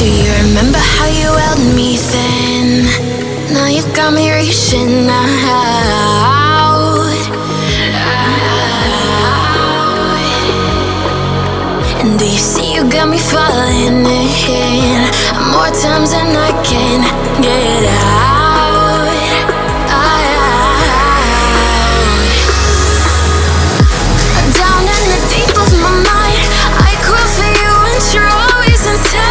Do you remember how you held me then? Now you got me reaching out. And do you see you got me falling in more times than I can get out. Down in the deep of my mind, I call for you and you're always inside.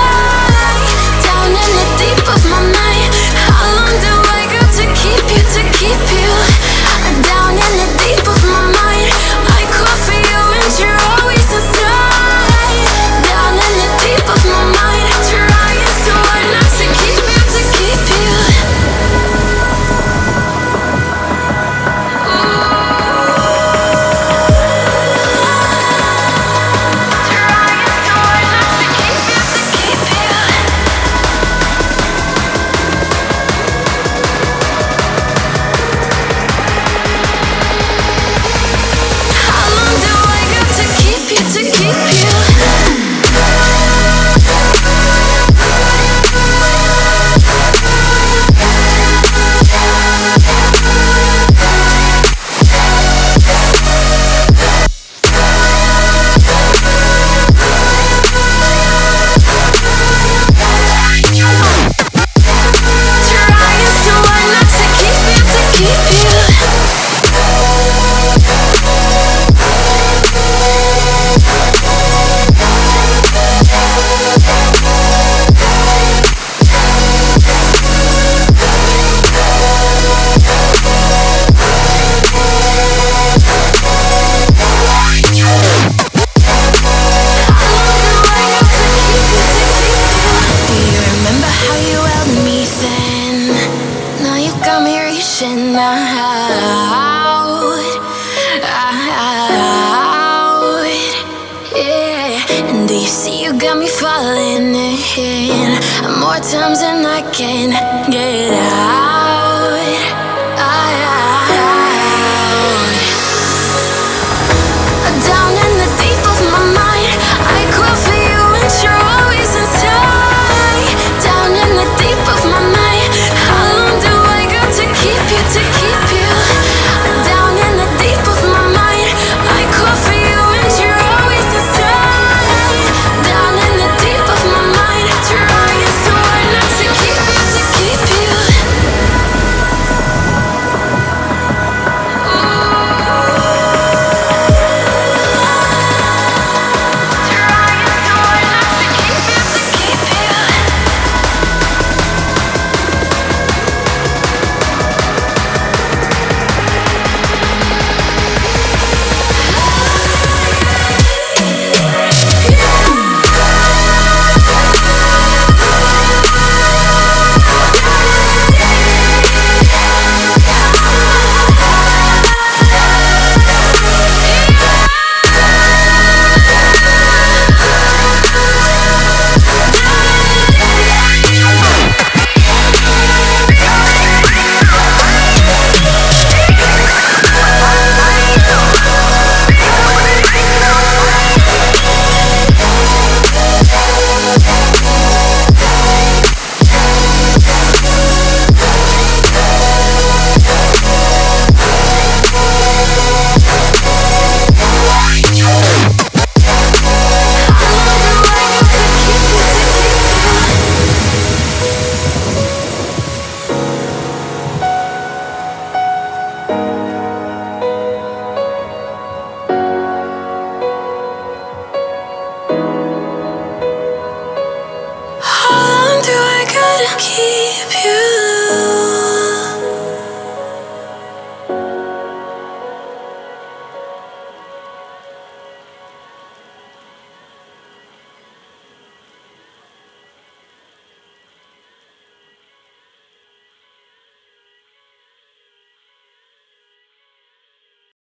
Down in the deep of my mind, how long do I got to keep you, to keep you? Down in the deep of my mind, I call for you and you're always inside. Down in the deep of my mind, trying so hard not to keep you, to keep you. Falling in more times than I can get out.